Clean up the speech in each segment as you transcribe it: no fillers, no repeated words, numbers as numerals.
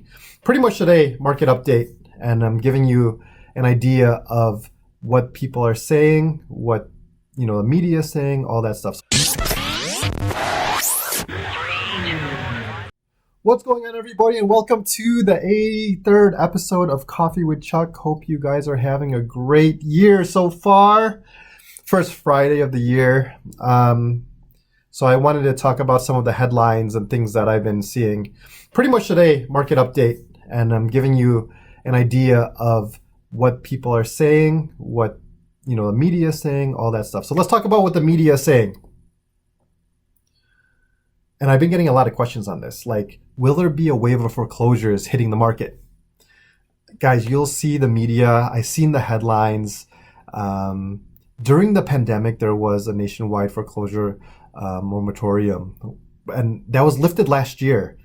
everybody. Pretty much today, market update, and I'm giving you an idea of what people are saying, what the media is saying, all that stuff. What's going on, everybody, and welcome to the 83rd episode of Coffee with Chuck. Hope you guys are having a great year so far. First Friday of the year. So I wanted to talk about some of the headlines and things that I've been seeing. Pretty much today, market update, and I'm giving you an idea of what people are saying, what the media is saying, all that stuff. So let's talk about what the media is saying. And I've been getting a lot of questions on this, like, will there be a wave of foreclosures hitting the market? Guys, you'll see the media. I've seen the headlines. During the pandemic, there was a nationwide foreclosure moratorium, and that was lifted last year.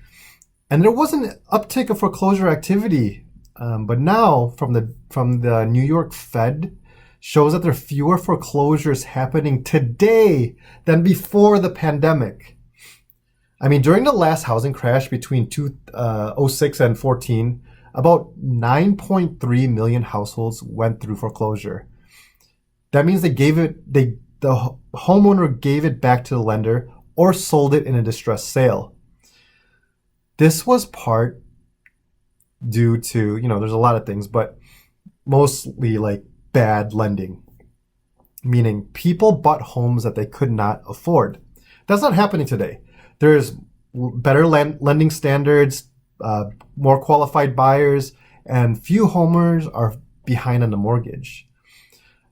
And there was an uptick of foreclosure activity, but now from the New York Fed shows that there are fewer foreclosures happening today than before the pandemic. I mean, during the last housing crash between 2006 and 14, about 9.3 million households went through foreclosure. That means the homeowner gave it back to the lender or sold it in a distressed sale. This was part due to, there's a lot of things, but mostly like bad lending, meaning people bought homes that they could not afford. That's not happening today. There's better lending standards, more qualified buyers, and few homeowners are behind on the mortgage.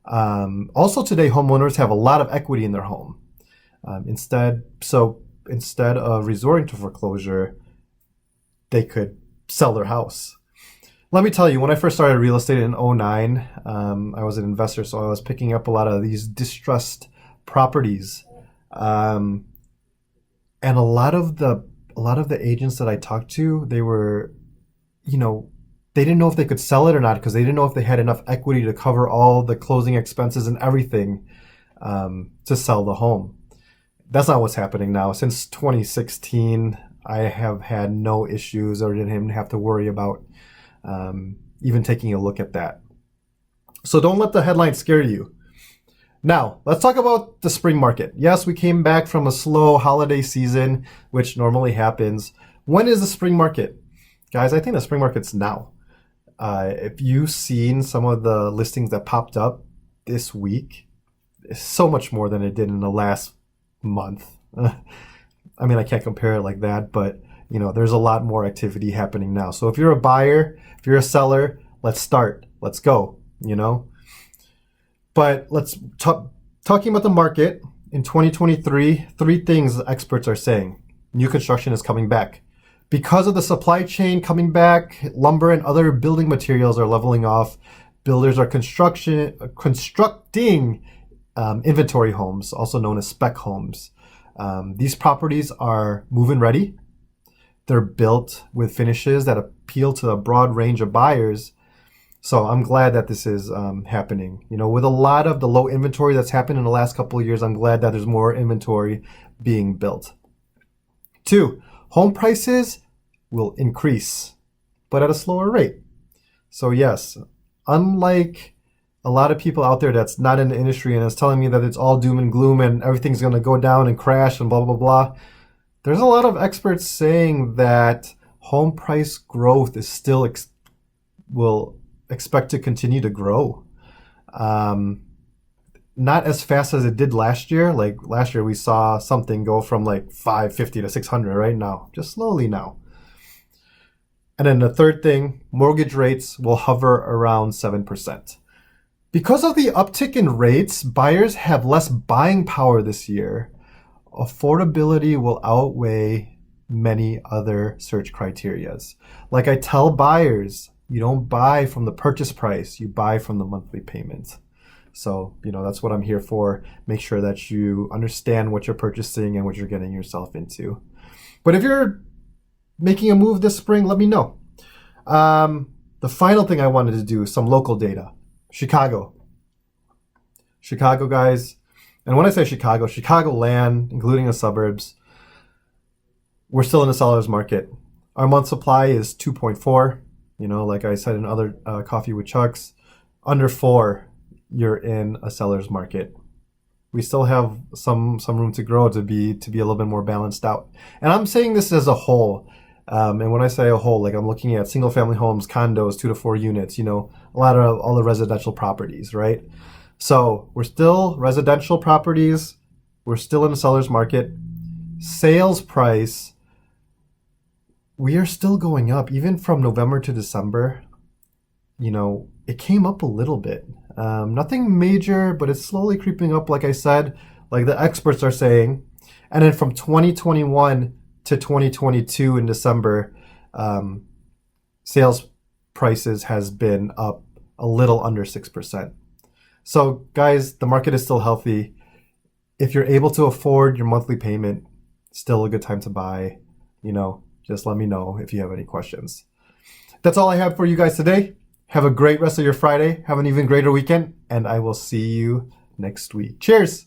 Also today, homeowners have a lot of equity in their home. Instead of resorting to foreclosure, they could sell their house. Let me tell you, when I first started real estate in 2009, I was an investor, so I was picking up a lot of these distressed properties. And a lot of the agents that I talked to, they were, they didn't know if they could sell it or not because they didn't know if they had enough equity to cover all the closing expenses and everything to sell the home. That's not what's happening now. Since 2016, I have had no issues or didn't even have to worry about even taking a look at that. So don't let the headlines scare you. Now, let's talk about the spring market. Yes, we came back from a slow holiday season, which normally happens. When is the spring market? Guys, I think the spring market's now. If you've seen some of the listings that popped up this week, it's so much more than it did in the last month. I mean, I can't compare it like that, but there's a lot more activity happening now. So if you're a buyer, if you're a seller, let's start. Let's go, But let's talking about the market in 2023, three things experts are saying. New construction is coming back. Because of the supply chain coming back, lumber and other building materials are leveling off. Builders are constructing inventory homes, also known as spec homes. These properties are move-in ready. They're built with finishes that appeal to a broad range of buyers. So I'm glad that this is happening. With a lot of the low inventory that's happened in the last couple of years, I'm glad that there's more inventory being built. 2, home prices will increase, but at a slower rate. So yes, unlike a lot of people out there that's not in the industry and is telling me that it's all doom and gloom and everything's going to go down and crash and blah, blah, blah, there's a lot of experts saying that home price growth is still will expect to continue to grow. Not as fast as it did last year. Like last year, we saw something go from like 550 to 600 right now, just slowly now. And then the third thing, mortgage rates will hover around 7%. Because of the uptick in rates, buyers have less buying power this year. Affordability will outweigh many other search criterias. Like I tell buyers, you don't buy from the purchase price, you buy from the monthly payment. So, that's what I'm here for. Make sure that you understand what you're purchasing and what you're getting yourself into. But if you're making a move this spring, let me know. The final thing I wanted to do is some local data. Chicago, guys. And when I say Chicago, Chicagoland, including the suburbs, we're still in a seller's market. Our month supply is 2.4. You know, like I said in other Coffee with Chucks, under 4, you're in a seller's market. We still have some room to grow to be a little bit more balanced out. And I'm saying this as a whole. And when I say a whole, like I'm looking at single family homes, condos, 2 to 4 units, you know, a lot of all the residential properties, right? So we're still residential properties. We're still in a seller's market. Sales price, we are still going up even from November to December. You know, it came up a little bit. Nothing major, but it's slowly creeping up, like I said, like the experts are saying. And then from 2021 to 2022 in December, sales prices has been up a little under 6%. So guys, the market is still healthy. If you're able to afford your monthly payment, still a good time to buy. You know, just let me know if you have any questions. That's all I have for you guys today. Have a great rest of your Friday. Have an even greater weekend, and I will see you next week. Cheers!